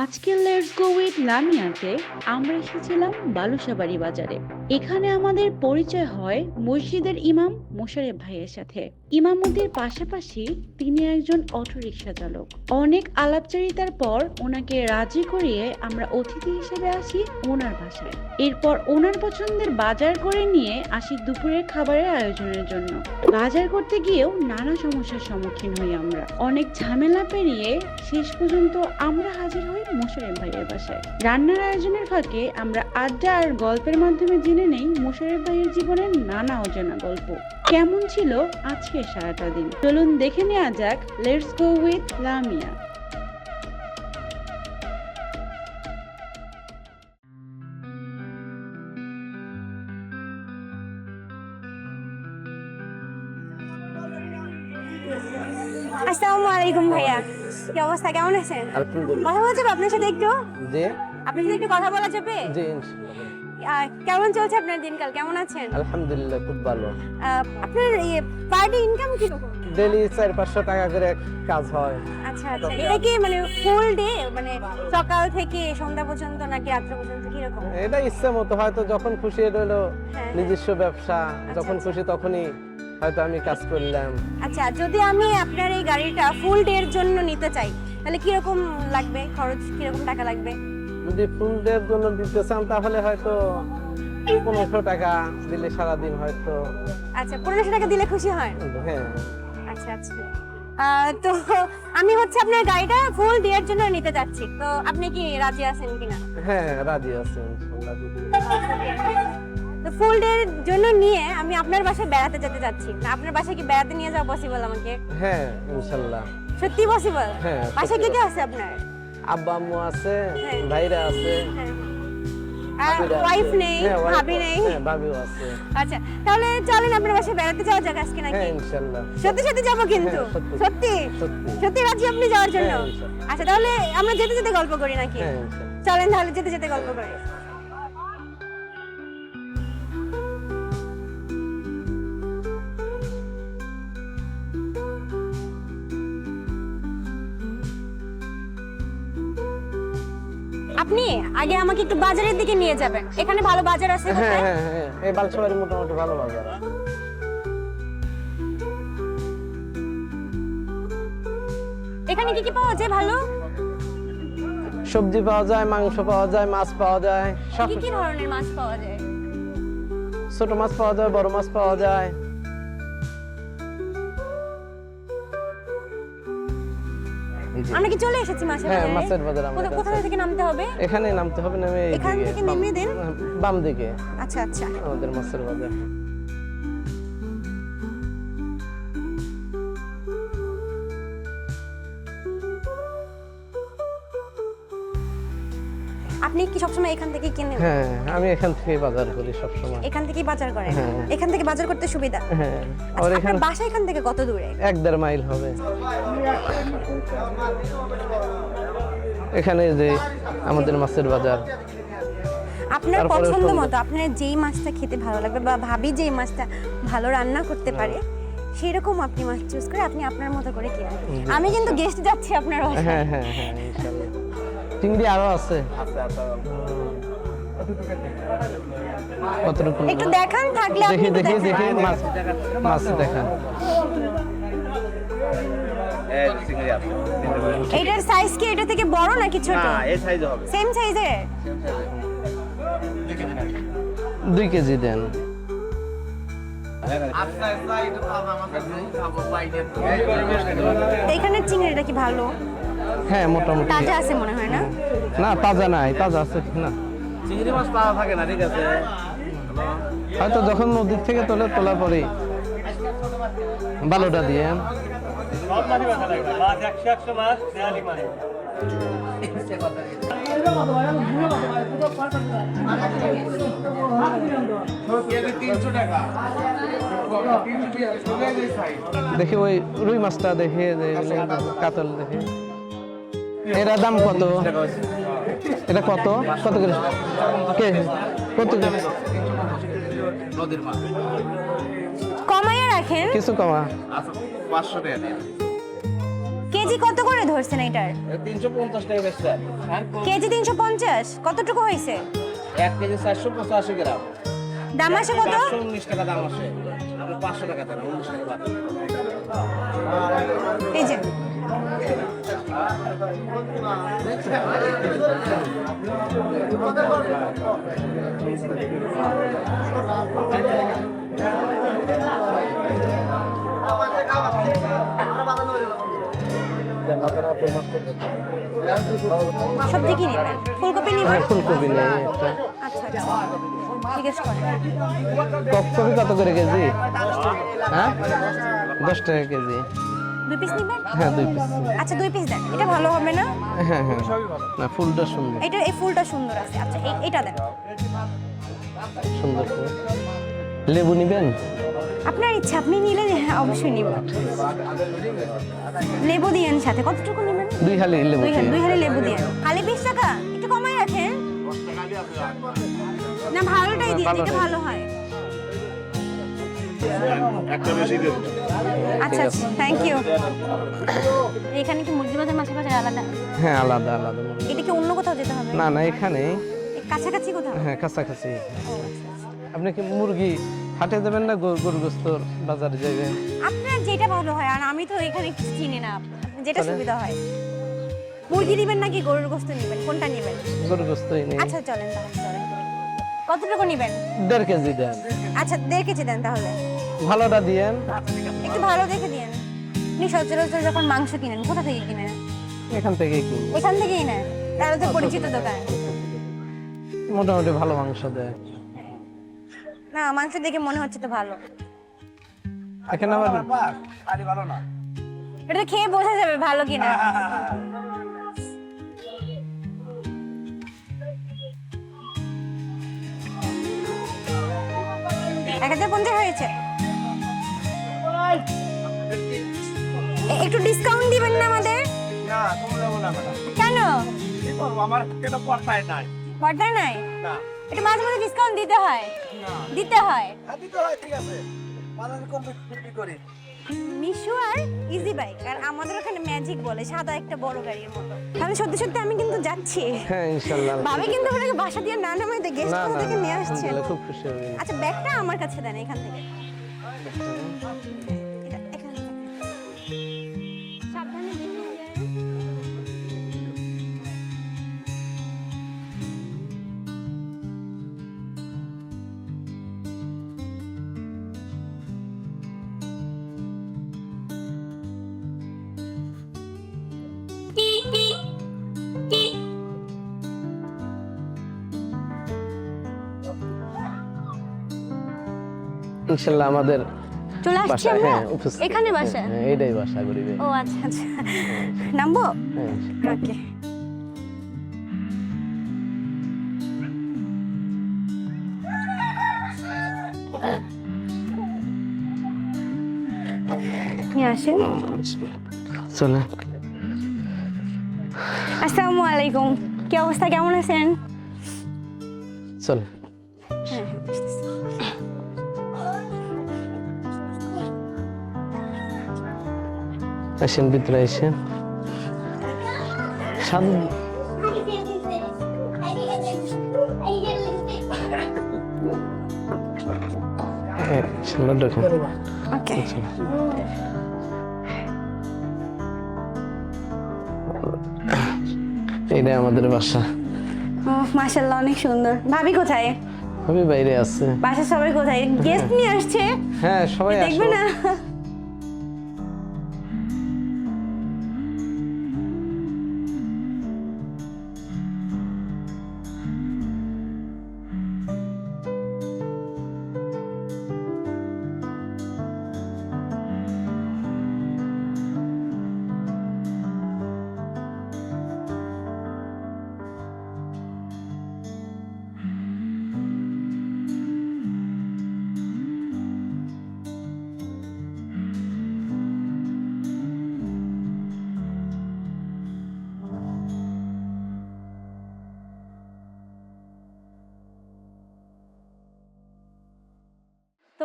আজকের let's go with লামিয়াতে আমরা এসেছিলাম বালুশাবাড়ি বাজারে। এখানে আমাদের পরিচয় হয় মসজিদের ইমাম মোশারেফ ভাইয়ের সাথে। ইমামতির পাশাপাশি তিনি একজন অটোরিকশা চালক। অনেক আলাপচারিতার পর ওনাকে রাজি করিয়ে আমরা অতিথি হিসেবে আসি ওনার বাসায়। এরপর ওনার পছন্দের বাজার করে নিয়ে আসি দুপুরের খাবারের আয়োজনের জন্য। বাজার করতে গিয়েও নানা সমস্যার সম্মুখীন হই আমরা। অনেক ঝামেলা পেরিয়ে শেষ পর্যন্ত আমরা হাজির হই মোশারেফ ভাইয়ের বাসায়। রান্নার আয়োজনের ফাঁকে আমরা আড্ডা আর গল্পের মাধ্যমে জেনে নেই মোশারেফ ভাইয়ের জীবনের নানা অজানা গল্প। কেমন ছিল আজকের সারাটা দিন, চলুন দেখে নেওয়া যাক লেটস গো উইথ লামিয়া। আসসালামু আলাইকুম ভাইয়া, কি অবস্থা, কেমন আছেন? কথা বলা যাবে আপনার সাথে একটু? জি, আপনার সাথে একটু কথা বলা যাবে? জি, কেমন চলছে আপনার দিনকাল, কেমন আছেন? আলহামদুলিল্লাহ খুব ভালো। আপনার পার ডে ইনকাম কি রকম? ডেইলি 400-500 টাকা করে কাজ হয়। আচ্ছা আচ্ছা, এটা কি মানে ফুল ডে, মানে সকাল থেকে সন্ধ্যা পর্যন্ত নাকি রাত্রি পর্যন্ত, কি রকম? এটা ইচ্ছে মতো, হয়তো যখন খুশি, এটা হলো হ্যাঁ। নিজস্ব ব্যবসা, যখন আচ্ছা। খুশি তখনই হয়তো আমি কাজ করলাম। আচ্ছা, যদি আমি আপনার এই গাড়িটা ফুল ডে এর জন্য নিতে চাই তাহলে কি রকম লাগবে, খরচ কি রকম টাকা লাগবে? যদি ফুল ডে এর জন্য দিতে চান তাহলে হয়তো 1500 টাকা দিলে সারাদিন হয়তো। আচ্ছা, 1500 টাকা দিলে খুশি হয়? হ্যাঁ। আচ্ছা আচ্ছা, তো আমি হচ্ছে আপনার গাড়িটা ফুল ডে এর জন্য নিতে যাচ্ছি, তো আপনি কি রাজি আছেন কিনা? হ্যাঁ, রাজি আছি ইনশাআল্লাহ। তো ফুল ডে এর জন্য নিয়ে আমি আপনার বাসায় বেড়াতে যেতে যাচ্ছি, না আপনার বাসায় কি বেড়াতে নিয়ে যাওয়া পসিবল আমাকে? হ্যাঁ, ইনশাআল্লাহ। সত্যি পসিবল? হ্যাঁ, বাসায় কে কে আছে আপনার? আব্বা আম্মু আছে, হ্যাঁ। ভাইরা আছে, হ্যাঁ। আর ওয়াইফ নেই, হ্যাঁ, ভাবি নেই? হ্যাঁ, ভাবিও আছে। আচ্ছা, তাহলে চলেন আপনার বাসায় বেড়াতে যাওয়া যাক আজকে নাকি? হ্যাঁ, ইনশাআল্লাহ। সত্যি সত্যি যাবো কিন্তু? হ্যাঁ, সত্যি। সত্যি সত্যি। সত্যি রাজি আপনি যাওয়ার জন্য? হ্যাঁ, ইনশাআল্লাহ। আচ্ছা, তাহলে আমরা যেতে যেতে গল্প করি নাকি? হ্যাঁ, ইনশাআল্লাহ। চলেন তাহলে যেতে যেতে গল্প করি। আপনি আগে আমাকে একটু বাজারের দিকে নিয়ে যাবেন, এখানে ভালো বাজার আছে হ্যাঁ, কোথায়? হ্যাঁ, হ্যাঁ, এই বালুশাবাড়ি মোটামুটি ভালো বাজার। এখানে কি কি পাওয়া যায় ভালো? সবজি পাওয়া যায়, মাংস পাওয়া যায়, মাছ পাওয়া যায়, সব। কি কি ধরনের মাছ পাওয়া যায়? ছোট মাছ পাওয়া যায়, বড় মাছ পাওয়া যায়। আমরা কি চলে এসেছি মাছের হ্যাঁ, বাজারে? মাছের বাজার আমাদের কোথা কাছে। থেকে নামতে হবে? এখানে নামতে হবে, নামে এখান থেকে নেমে দেন? বাম দিকে আচ্ছা আচ্ছা, আমাদের মাছের বাজার। আপনি কি সবসময় এখান থেকে কিনেন? হ্যাঁ, আমি এখান থেকে বাজার করি সবসময়। এখান থেকেই বাজার করেন? হ্যাঁ। এখান থেকে বাজার করতে সুবিধা? হ্যাঁ, আচ্ছা, আর আপনার এখানে বাসা এখান থেকে কত দূরে? 1-1.5 মাইল হবে। এখানে যে আমাদের মাছের বাজার। আপনার তারপরে পছন্দ সুন্দর। মতো আপনার যেই মাছটা খেতে ভালো লাগবে বা ভাবি যেই মাছটা ভালো রান্না করতে পারে সেরকম আপনি মাছ চুজ করে আপনি আপনার মতো করে কিনেন। আমি কিন্তু গেস্ট যাচ্ছি আপনার বাসায়। হ্যাঁ, হ্যাঁ, হ্যাঁ, ইনশাআল্লাহ। চিংড়ি আরো আছে। কতটুকু? একটু দেখান, থাকলে আপনি দেখি একটু দেখি দেখান। দেখি মাছ মাছ দেখান। এইটার সাইজ কি এটা থেকে বড় নাকি ছোট? না, এই সাইজ হবে। সেম সাইজের? 2 কেজি দেন। এখানে চিংড়িটা কি ভালো? হ্যাঁ, মোটামুটি। তাজা আছে মনে হয় না? না, তাজা নাই, তাজা আছে না। চিংড়ি মাছ পাওয়া থাকে না, ঠিক আছে। হয়তো যখন নদীর থেকে তোলার পরে বালুটা দিয়ে। দেখি ওই রুই মাছটা দেখে, কাতল দেখে। এরা দাম কত? এটা কত কত করে? কত করে? নদীর মাছ কমাইয়া রাখেন। কিছু কমা। আচ্ছা, 500 টাকা দিন। কেজি কত করে ধরছেন এটার? 350 টাকা বেচছে। কেজি 350, কতটুকু হয়েছে? 1 কেজি 485 গ্রাম। দাম আসে কত? 419 টাকা দাম আসে। আপনি 500 টাকা দেন, 19 টাকা বাদ। এই যে সবজি কি নেবেন? ফুলকপি নেবেন? হ্যাঁ, ফুলকপি নেই একটা। আচ্ছা আচ্ছা, জিজ্ঞেস করেন। কপি কত করে কেজি? হ্যাঁ 10 টাকা কেজি। 2 পিস নেবেন? হ্যাঁ 2 পিস। আচ্ছা 2 পিস দেন, এটা ভালো হবে না? হ্যাঁ হ্যাঁ না ফুলটা সুন্দর এটা এই ফুলটা সুন্দর আছে। আচ্ছা এটা দেন। সুন্দর ফুল। লেবু নিবেন? আপনার ইচ্ছা, আপনি নিলে হ্যাঁ, অবশ্যই নিব। লেবু দিয়েন সাথে, কতটুকু নেবেন? 2 হালি লেবু। দুই হালি লেবু দিয়েন। খালি 20 টাকা, একটু কমায় রাখেন। না ভালোটাই দিন, এটা ভালো হয়। আচ্ছা আচ্ছা, থ্যাংক ইউ। এখানে কি মুরগি বাজার মাছের বাজার আলাদা? হ্যাঁ আলাদা আলাদা মুরগি। এটা কি অন্য কোথাও যেতে হবে? না না এখানে কাছাকাছি কোথাও? হ্যাঁ কাছাকাছি। আপনি কি মুরগি হাটে যাবেন না গরু গোস্তর বাজারে যাবেন? আপনার যেটা ভালো হয়, আর আমি তো এখানে কিছু চিনি না, যেটা সুবিধা হয়। মুরগি নেবেন নাকি গরুর গোশত নেবেন, কোনটা নেবেন? গরু গোস্তই নেই। আচ্ছা চলেন তাহলে, চলেন। কতটুকু নেবেন? 1.5 কেজি দেন। আচ্ছা 1.5 কেজি দেন তাহলে। ভালোটা দিয়েন। একটু ভালো দেখে দিন। আপনি সচরাচর যখন মাংস কিনেন কোথা থেকে কিনেন? এখান থেকে কিনি। এখান থেকেই নেন? তাহলে তো পরিচিত দোকান। মোটামুটি ভালো মাংস দেয়। না মাংস দেখে মনে হচ্ছে তো ভালো। এখানে আবার খালি ভালো না। এটা তো খেয়ে বোঝা যাবে ভালো কিনা। 1050 হয়েছে। একটু ডিসকাউন্ট দিবেন না আমাদের? না, তোমরা বলো না। কেন? কি করব, আমার এটা পড়তাই নাই। পড়তা নাই? না। একটু মাঝে মাঝে ডিসকাউন্ট দিতে হয়। দিতে হয়। হ্যাঁ, দিতে হয়, ঠিক আছে। বাজারে কম বিক্রি করি। মিশু আর ইজি বাইক, আর আমাদের ওখানে ম্যাজিক বলে, সাদা একটা বড় গাড়ির মতো। আমি সত্যি সত্যি আমি কিন্তু যাচ্ছি। হ্যাঁ ইনশাআল্লাহ। ভাবে কিন্তু আপনাকে বাসা দিয়ে না নামাইতে গেস্ট না কোথা না থেকে নিয়ে আসছেন। আলহামদুলিল্লাহ খুব খুশি হই। আচ্ছা ব্যাগটা আমার কাছে দেন এখান থেকে। এটা এখানে থেকে। সাবধানে দেখে যায়। ইনশাআল্লাহ আমাদের চলে আসছি বাসা, আমরা? হ্যাঁ উপস্থিত। এখানে বাসা? হ্যাঁ, এইটাই বাসা গরিবে। ও আচ্ছা আচ্ছা, নামবো? হ্যাঁ ওকে। আপনি আসেন। চলে। আসসালামু আলাইকুম, কি অবস্থা, কেমন আছেন? চল। হ্যাঁ হ্যাঁ, বুঝতেছি। আসেন ভিতরে আসেন। সাধু হ্যাঁ সামনে ঢোকেন। ওকে। এইটাই আমাদের বাসা। ও মাশাআল্লাহ, অনেক সুন্দর। ভাবি কোথায়? আমি বাইরে আছে। বাসার সবাই কোথায়? গেস্ট নিয়ে আসছে, হ্যাঁ সবাই দেখবে আসো। না?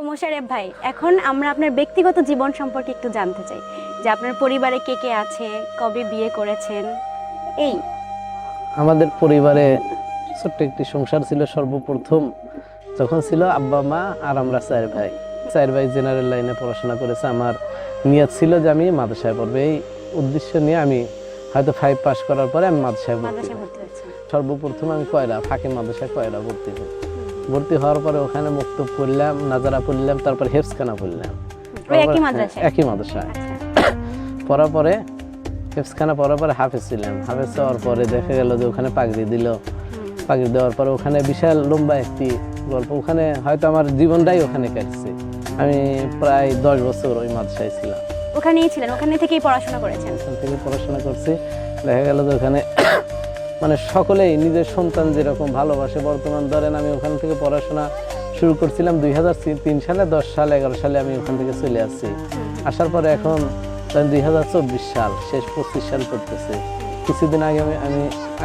মোশারেফ ভাই, এখন আমরা আপনার ব্যক্তিগত জীবন সম্পর্কে একটু জানতে চাই, যে আপনার পরিবারে কে কে আছে, কবে বিয়ে করেছেন, এই আমাদের পরিবারে ছোট্ট একটি সংসার ছিল। সর্বপ্রথম যখন ছিল আব্বা মা আর আমরা 4 ভাই। 4 ভাই জেনারেল লাইনে পড়াশোনা করেছে। আমার নিয়ত ছিল যে আমি মাদ্রাসায় পড়বো, এই উদ্দেশ্য নিয়ে আমি হয়তো 5 পাস করার পরে আমি মাদ্রাসায় ভর্তি মাদ্রাসায় হই। ভর্তি হয়েছেন। সর্বপ্রথম আমি কয়রা ফাঁকে মাদ্রাসায় কয়রা ভর্তি হই। ভর্তি হওয়ার পরে ওখানে মুক্তব পড়লাম, নাজারা পড়লাম, তারপর হেফসখানা পড়লাম। ওই একই মাদ্রাসায়? একই মাদ্রাসায় আচ্ছা। পড়ার পরে হেফসখানা পড়ার পরে হাফেজ ছিলাম। হাফেজ হওয়ার পরে দেখা গেল যে ওখানে পাগড়ি দিল। পাগড়ি দেওয়ার পরে ওখানে বিশাল লম্বা একটি গল্প, ওখানে হয়তো আমার জীবনটাই ওখানে কাটছে। আমি প্রায় 10 বছর ওই মাদ্রাসায় ছিলাম। ওখানেই ছিলেন, ওখানে থেকেই পড়াশোনা করেছেন? ওখান থেকে পড়াশোনা করছি। দেখা গেল যে ওখানে মানে সকলেই নিজের সন্তান যেরকম ভালোবাসে। বর্তমান ধরেন আমি ওখান থেকে পড়াশোনা শুরু করছিলাম 2003 সালে, 10 সাল 11 সালে আমি ওখান থেকে চলে আসছি। আসার পরে এখন 2024 সাল শেষ, 25 সাল করতেছে। কিছুদিন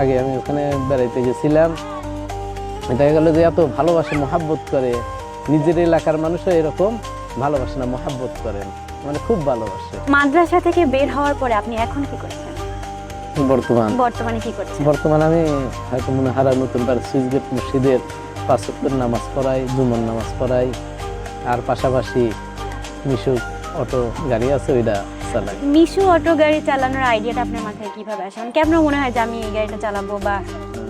আগে আমি ওখানে বেড়াইতে গেছিলাম। দেখা গেল যে এত ভালোবাসে, মহাব্বত করে। নিজের এলাকার মানুষও এরকম ভালোবাসে না, মহাব্বত করেন, মানে খুব ভালোবাসে। মাদ্রাসা থেকে বের হওয়ার পরে আপনি এখন কি করছেন? বর্তমানে কি করছেন? বর্তমানে আমি হয়তো মনে হারা নতুন সুইচগেট মসজিদের 5 ওয়াক্তের নামাজ পড়াই, জুমার নামাজ পড়াই, আর পাশাপাশি মিশু অটো গাড়ি আছে ওইটা চালাই। মিশু অটো গাড়ি চালানোর আইডিয়াটা আপনার মাথায় কিভাবে আসে? মানে কেমন মনে হয় যে আমি এই গাড়িটা চালাবো, বা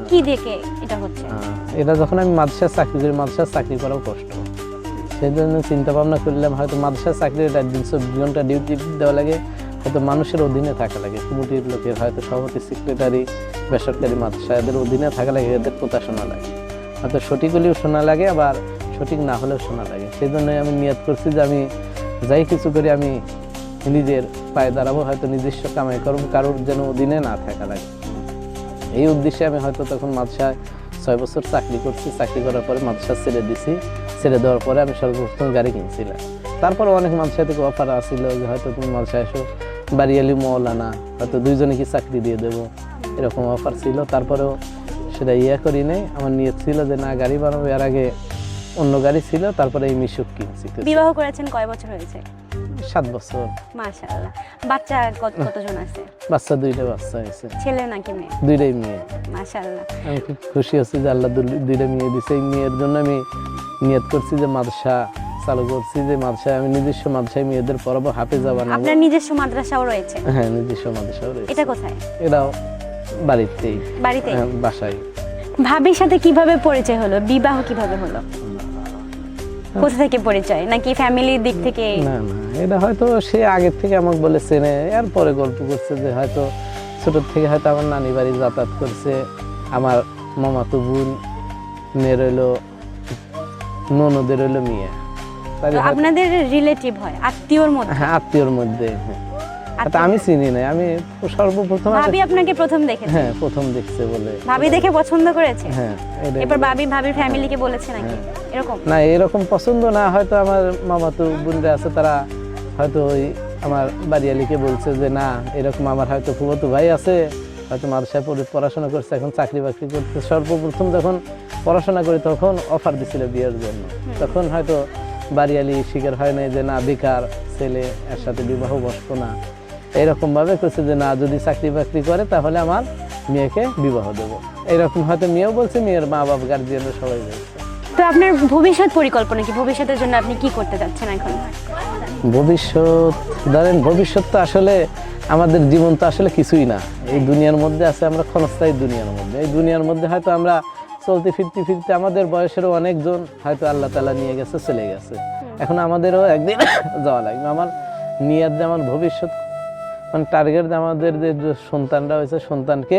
কি দেখে এটা হচ্ছে? এটা যখন আমি মাদ্রাসায় চাকরি করি, মাদ্রাসায় চাকরি করাও কষ্ট, সেই জন্য চিন্তা ভাবনা করলাম হয়তো মাদ্রাসায় চাকরির একদিন 24 ঘন্টা ডিউটি দেওয়া লাগে, হয়তো মানুষের অধীনে থাকা লাগে। কমিটির লোকের হয়তো সভাপতি, সেক্রেটারি, বেসরকারি মাদ্রাসা এদের অধীনে থাকা লাগে, এদের কথা শোনা লাগে। হয়তো সঠিক হলেও শোনা লাগে, আবার সঠিক না হলেও শোনা লাগে। সেই জন্যই আমি নিয়ত করছি যে আমি যাই কিছু করি আমি নিজের পায়ে দাঁড়াবো, হয়তো নিজস্ব কামাই করবো, কারোর যেন অধীনে না থাকা লাগে। এই উদ্দেশ্যে আমি হয়তো তখন মাদ্রাসায় 6 বছর চাকরি করছি। চাকরি করার পরে মাদ্রাসা ছেড়ে দিছি। ছেড়ে দেওয়ার পরে আমি সর্বপ্রথম গাড়ি কিনছিলাম। তারপরে অনেক মাদ্রাসা থেকে অফার আসছিল যে হয়তো তুমি মাদ্রাসায় এসো, বাড়িয়ালি মৌলানা, হয়তো 2 জনে কি চাকরি দিয়ে দেবো, এরকম অফার ছিল। তারপরেও সেটা করি নাই। আমার নিয়ত ছিল যে না, গাড়ি বানাবো। এর আগে অন্য গাড়ি ছিল, তারপরে এই মিশুক কিনছি। বিবাহ করেছেন কয় বছর হয়েছে? 7 বছর। মাশাআল্লাহ। বাচ্চা কতজন আছে? বাচ্চা 2টা বাচ্চা হয়েছে। ছেলে নাকি মেয়ে? 2টাই মেয়ে। মাশাআল্লাহ। আমি খুব খুশি হচ্ছি যে আল্লাহ 2টা মেয়ে দিছে। এই মেয়ের জন্য আমি নিয়ত করছি যে মাদ্রাসা চালু করছি, যে মাদ্রাসায় আমি নিজস্ব মাদ্রাসায় মেয়েদের পড়াবো, হাফেজা বানাবো। আপনার নিজস্ব মাদ্রাসাও রয়েছে? হ্যাঁ, নিজস্ব মাদ্রাসাও রয়েছে। এটা কোথায়? এটাও বাড়িতেই। বাড়িতে? হ্যাঁ, বাসায়। ভাবির সাথে কিভাবে পরিচয় হলো? বিবাহ কিভাবে হলো? কোথা থেকে পরিচয়, নাকি ফ্যামিলির দিক থেকে? না না, এটা হয়তো সে আগের থেকে আমাকে বলে চেনে, এরপরে গল্প করছে যে হয়তো ছোট থেকে হয়তো আমার নানি বাড়ি যাতায়াত করছে। আমার মামাতো বোন মেয়ের হইলো, ননদের হইলো মেয়ে। আপনাদের রিলেটিভ হয়, আত্মীয়র মধ্যে? হ্যাঁ, আত্মীয়র মধ্যে। আমি চিনি না, আমি সর্বপ্রথম ভাবি আপনাকে প্রথম দেখেছে? হ্যাঁ, প্রথম দেখছে বলে। ভাবি দেখে পছন্দ করেছে? হ্যাঁ। এরপর ভাবির ফ্যামিলিকে বলেছে নাকি এরকম? না, এরকম পছন্দ না, হয়তো আমার মামাতো বোনরা আছে, তারা হয়তো ওই আমার বাড়িয়ালিকে বলছে যে না, এরকম আমার হয়তো ফুফাতো ভাই আছে, হয়তো মাদ্রাসায় পড়াশোনা করছে, এখন চাকরি বাকরি করতে। সর্বপ্রথম যখন পড়াশোনা করি তখন অফার দিছিল বিয়ের জন্য। তখন হয়তো বাড়িয়ালি স্বীকার হয় নাই যে না, বেকার ছেলে, এর সাথে বিবাহ বসবো না। এরকম ভাবে করছে যে না, যদি চাকরি বাকরি করে তাহলে আমার মেয়েকে বিবাহ দেবো। এরকম হয়তো মেয়েও বলছে, মেয়ের মা বাবা, গার্জিয়ানরা সবাই বলছে। তো আপনার ভবিষ্যৎ পরিকল্পনা কি? ভবিষ্যতের জন্য আপনি কি করতে যাচ্ছেন এখন? ভবিষ্যৎ ধরেন, ভবিষ্যৎ তো আসলে আমাদের জীবন তো আসলে কিছুই না। এই দুনিয়ার মধ্যে আছে, আমরা ক্ষণস্থায়ী দুনিয়ার মধ্যে। এই দুনিয়ার মধ্যে হয়তো আমরা চলতে ফিরতে আমাদের বয়সেরও অনেকজন হয়তো আল্লাহ তাআলা নিয়ে গেছে, চলে গেছে। এখন আমাদেরও একদিন যাওয়া লাগবে। আমার নিয়ত যে আমার ভবিষ্যৎ, মানে টার্গেট যে আমাদের যে সন্তানরা হয়েছে, সন্তানকে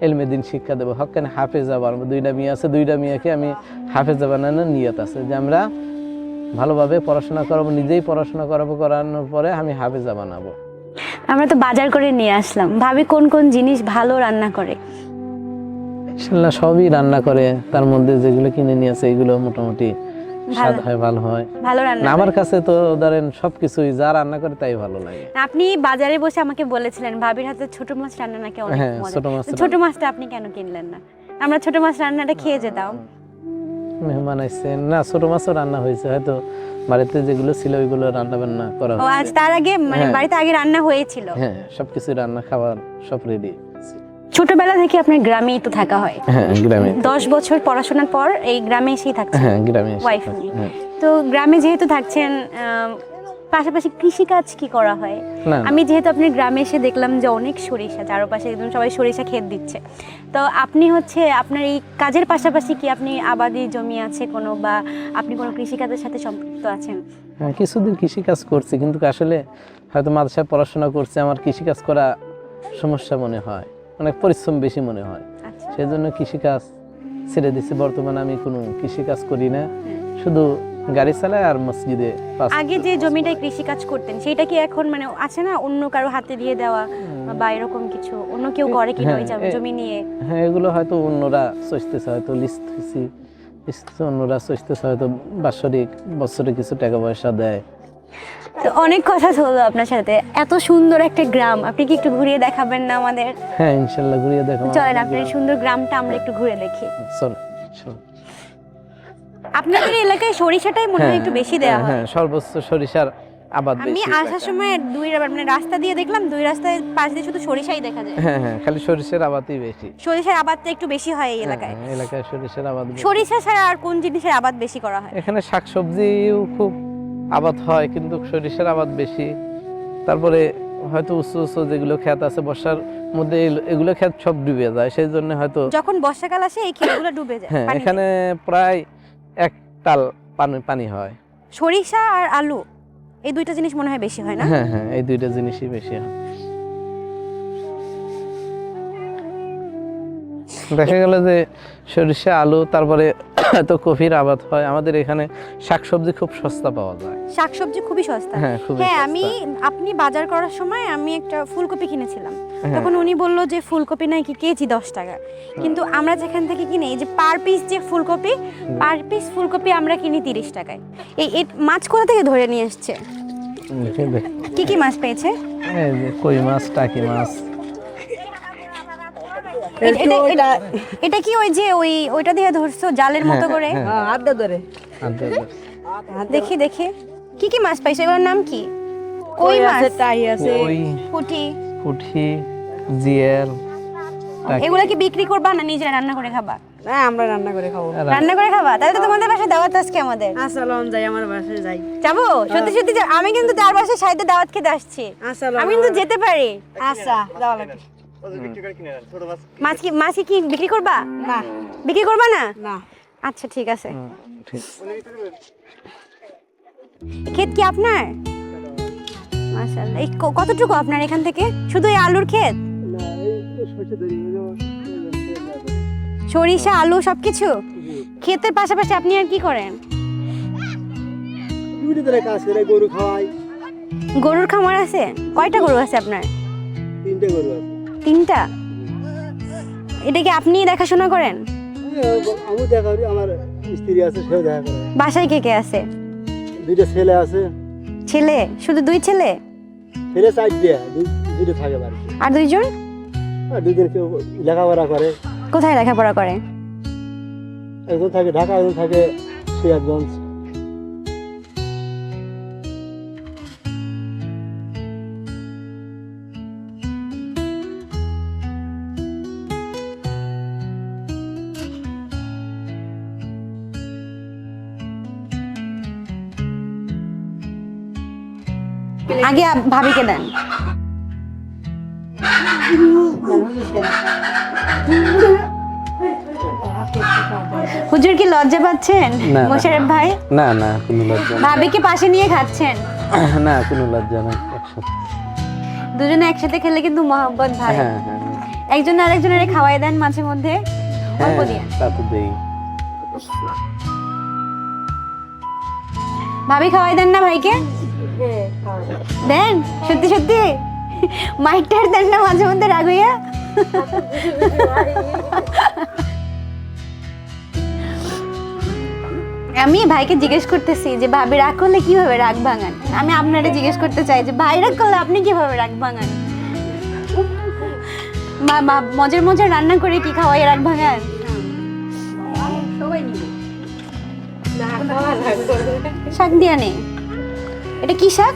এলমে দিন শিক্ষা দেবো, হক্কানে হাফেজা বানাবো। 2টা মেয়ে আছে, 2টা মেয়েকে আমি হাফেজা বানানোর নিয়ত আছে যে আমরা ভালোভাবে পড়াশোনা করাবো, নিজেই পড়াশোনা করাবো, করানোর পরে আমি হাফেজা বানাবো। আমরা তো বাজার করে নিয়ে আসলাম। ভাবি কোন কোন জিনিস ভালো রান্না করে? ইনশাআল্লাহ সবই রান্না করে, তার মধ্যে যেগুলো কিনে নিয়ে আসে এগুলো মোটামুটি স্বাদ হয়, ভালো হয়। ভালো রান্না আমার কাছে তো ধরেন সবকিছুই যা রান্না করে তাই ভালো লাগে। আপনি বাজারে বসে আমাকে বলেছিলেন ভাবির হাতে ছোট মাছ রান্না নাকি অনেক হ্যাঁ, মজা। ছোট মাছ। ছোট মাছটা আপনি কেন কিনলেন না? আমরা ছোট মাছ রান্নাটা খেয়ে যেতাম। মেহমান আসছেন না, ছোট মাছও রান্না হয়েছে, হয়তো বাড়িতে যেগুলো ছিল ওইগুলো রান্না বান্না করা ও হচ্ছে। আজ তার আগে মানে হ্যাঁ। বাড়িতে আগে রান্না হয়েছিল। হ্যাঁ, সবকিছু রান্না খাবার সব রেডি। ছোটবেলা থেকে আপনার গ্রামেই তো থাকা হয়। হ্যাঁ, গ্রামে। 10 বছর পড়াশোনার পর এই গ্রামে এসেই থাকছেন। হ্যাঁ, গ্রামে এসে ওয়াইফ থাকি। নিয়ে। হ্যাঁ। তো গ্রামে যেহেতু থাকছেন পাশাপাশি কৃষিকাজ কি করা হয়? না, আমি যেহেতু আপনার গ্রামে এসে দেখলাম যে অনেক সরিষা, চারপাশে একদম সবাই সরিষা ক্ষেত দিচ্ছে। তো আপনি হচ্ছে আপনার এই কাজের পাশাপাশি কি আপনি আবাদি জমি আছে কোনো, বা আপনি কোনো কৃষিকাজের সাথে সম্পৃক্ত আছেন? হ্যাঁ, কিছুদিন কৃষিকাজ করছি, কিন্তু আসলে হয়তো মাদ্রাসায় পড়াশোনা করছে, আমার কৃষিকাজ করা সমস্যা মনে হয়, অনেক পরিশ্রম বেশি মনে হয়। আচ্ছা। সেই জন্য কৃষিকাজ ছেড়ে দিচ্ছি। বর্তমানে আমি কোনো কৃষিকাজ করি না, শুধু গাড়ি চালাই আর মসজিদে আগে যে জমিটায় কৃষিকাজ করতেন সেটা কি এখন মানে আছে না অন্য কারো হাতে দিয়ে দেওয়া বা এরকম কিছু অন্য কেউ করে কিনা ওই জমি নিয়ে? হ্যাঁ, এগুলো হয়তো অন্যরা চষতেছে, হয়তো লিস্ট অন্যরা চষতেছে, হয়তো বাৎসরিক বছরে কিছু টাকা পয়সা দেয়। তো অনেক কথা হলো আপনার সাথে। এত সুন্দর একটা গ্রাম, আপনি কি একটু ঘুরিয়ে দেখাবেন না আমাদের? হ্যাঁ, ইনশাল্লাহ ঘুরিয়ে দেখো। চলেন আপনার এই সুন্দর গ্রামটা আমরা একটু ঘুরে দেখি। চল। আপনাদের এলাকায় সরিষাটাই মনে হয় একটু বেশি দেওয়া হয়। হ্যাঁ, সর্বোচ্চ সরিষার আবাদ আমি বেশি। আসার সময় মানে রাস্তা দিয়ে দেখলাম, দুই রাস্তায় পাশ দিয়ে শুধু সরিষাই দেখা যায়। হ্যাঁ, হ্যাঁ, খালি সরিষার আবাদই বেশি। সরিষার আবাদটা একটু বেশি হয় এই এলাকায়। হ্যাঁ, এলাকায় সরিষার আবাদ বেশি। সরিষা ছাড়া আর কোন জিনিসের আবাদ বেশি করা হয়? এখানে শাকসবজিও খুব আবাদ হয়, কিন্তু সরিষার আবাদ বেশি। তারপরে হয়তো উঁচু উঁচু যেগুলো ক্ষেত আছে, বর্ষার মধ্যে এগুলো ক্ষেত সব ডুবে যায়, সেই জন্য হয়তো। যখন বর্ষাকাল আসে এই ক্ষেতগুলো ডুবে যায় হ্যাঁ, পানিতে। এখানে প্রায় 1 তাল পানি হয়। সরিষা আর আলু এই দুইটা জিনিস মনে হয় বেশি হয় না? হ্যাঁ, হ্যাঁ, এই দুইটা জিনিসই বেশি হয়। দেখা গেল যে সরিষা আলু, তারপরে তো কফির আবাদ হয়। আমাদের এখানে শাকসবজি খুব সস্তা পাওয়া যায়। শাকসবজি খুবই সস্তা। হ্যাঁ, খুবই হ্যাঁ, সস্তা। আপনি বাজার করার সময় আমি একটা ফুলকপি কিনেছিলাম, হ্যাঁ। তখন উনি বলল যে ফুলকপি নাকি কেজি 10 টাকা, কিন্তু আমরা যেখান থেকে কিনি এই যে পার পিস যে ফুলকপি, পার পিস ফুলকপি আমরা কিনি 30 টাকায়। এই মাছ কোথা থেকে ধরে নিয়ে আসছে? কি কি মাছ পেয়েছে? এই যে কই মাছ, টাকি মাছ। এটা কি ওই যে ওইটা দিয়ে ধরছো জালের মতো করে? আড্ডা ধরে আদা। দেখি কি কি মাছ পাইছো, এগুলোর নাম কি? কই মাছ, টাই আছে, কই, পুঁটি, পুঁটি, জিয়াল, টাকি। এগুলা কি বিক্রি করবা না নিজেরা রান্না করে খাবা? না আমরা রান্না করে খাবো। রান্না করে খাবা? তাহলে তো তোমাদের বাসায় দাওয়াত আজকে আমাদের। আসসালাম, যাই আমার বাসায় যাই। যাবো? সত্যি সত্যি আমি কিন্তু তার বাসায় সাইডে দাওয়াত খেতে আসছি। আসসালাম, আমি কিন্তু যেতে পারি। আচ্ছা যাওয়া লাগবে। মাছ কি বিক্রি করবা? না বিক্রি করবা না? না, আচ্ছা ঠিক আছে। ঠিক। ক্ষেত কি আপনার? মাশাআল্লাহ। এই কতটুকু আপনার এখান থেকে? শুধু এই আলুর ক্ষেত? সরিষা আলু সবকিছু? ক্ষেতের পাশাপাশি আপনি আর কি করেন? কাজ করে গরু খাওয়াই। গরুর খামার আছে? কয়টা গরু আছে আপনার? 3টে গরু আছে। 3টা? এটা কি আপনি দেখাশোনা করেন? আমি দেখা করি, আমার স্ত্রী আছে, সেও দেখা করে। বাসায় কে কে আছে? 2টা ছেলে আছে। ছেলে? শুধু 2 ছেলে? ছেলে 4টে, 2টো থাকে বাড়িতে। আর 2জন? আর 2জন কেউ লেখাপড়া করে। কোথায় লেখাপড়া করে? একজন থাকে ঢাকা, একজন থাকে সিরাজগঞ্জ। আগে ভাবিকে দেন। হুজুর কি লজ্জা পাচ্ছেন? না, না। মোশাররফ ভাই না, না, কোনো লজ্জা নেই। ভাবিকে পাশে নিয়ে খাচ্ছেন? না, কোনো লজ্জা নেই। একসাথে। দুজনে একসাথে খেলে কিন্তু মহব্বত ভালো। হ্যাঁ, হ্যাঁ, একজন আরেকজনের খাওয়াই দেন মাঝে মধ্যে, অল্প হ্যাঁ, দিয়ে। তা তো দেই। ভাবি খাওয়াই দেন না ভাইকে? দেন? সত্যি সত্যি? মাইকটার দেন না মাঝে মধ্যে রাগ হইয়া? আমি ভাইকে জিজ্ঞেস করতেছি যে ভাবি রাগ করলে কিভাবে রাগ ভাঙান। আমি আপনারে জিজ্ঞেস করতে চাই যে ভাই রাগ করলে আপনি কিভাবে রাগ ভাঙান? মজার মজার রান্না করে কি খাওয়াই রাগ ভাঙান? সবাই নিবে না, খাওয়া লাগবে। শাক দিয়া নে। এটা কি শাক?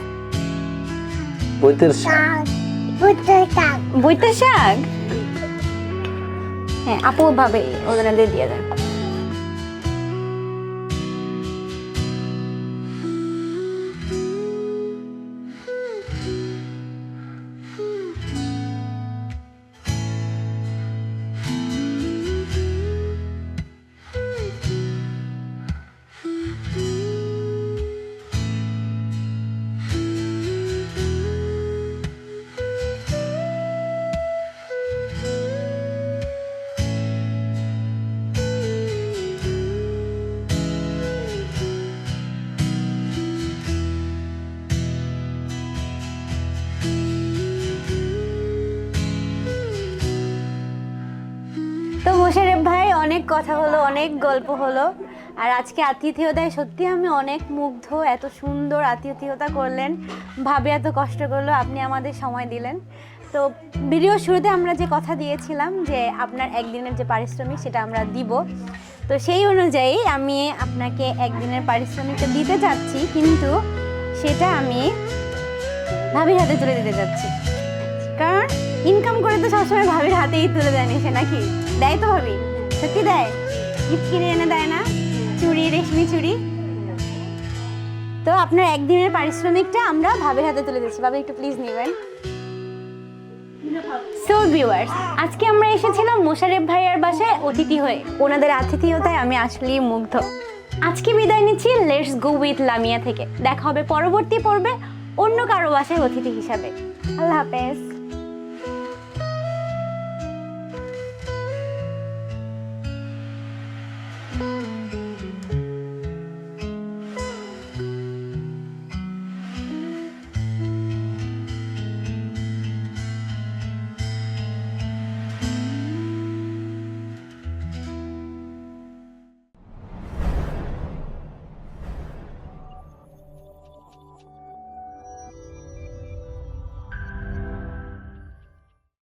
বইতের বইতে শাক। হ্যাঁ, আপু ভাবে ওদের দিয়ে দেন। তো মোশারেফ ভাই, অনেক কথা হলো, অনেক গল্প হলো। আর আজকে আতিথেয়তায় সত্যি আমি অনেক মুগ্ধ। এত সুন্দর আতিথেয়তা করলেন, ভাবে এত কষ্ট করলো, আপনি আমাদের সময় দিলেন। তো ভিডিওর শুরুতে আমরা যে কথা দিয়েছিলাম যে আপনার একদিনের যে পারিশ্রমিক সেটা আমরা দিব, তো সেই অনুযায়ী আমি আপনাকে একদিনের পারিশ্রমিকটা দিতে চাচ্ছি, কিন্তু সেটা আমি ভাবির হাতে তুলে দিতে চাচ্ছি। কারণ ইনকাম করে তো সবসময় ভাবির হাতেই তুলে দেয় সে, নাকি? দেয় তো ভাবি? সত্যি দেয়? গিফট কিনে এনে দেয় না? চুড়ি, রেশমি চুড়ি। তো আপনার একদিনের পারিশ্রমিকটা আমরা ভাবির হাতে তুলে দিচ্ছি। ভাবি একটু প্লিজ নেবেন। সো ভিউয়ার্স, আজকে আমরা এসেছিলাম মোশারেফ ভাইয়ার বাসায় অতিথি হয়ে। ওনাদের আতিথেয়তায় আমি আসলেই মুগ্ধ। আজকে বিদায় নিচ্ছি লেটস গো উইথ লামিয়া থেকে। দেখা হবে পরবর্তী পর্বে অন্য কারো বাসায় অতিথি হিসাবে। আল্লাহ হাফেজ।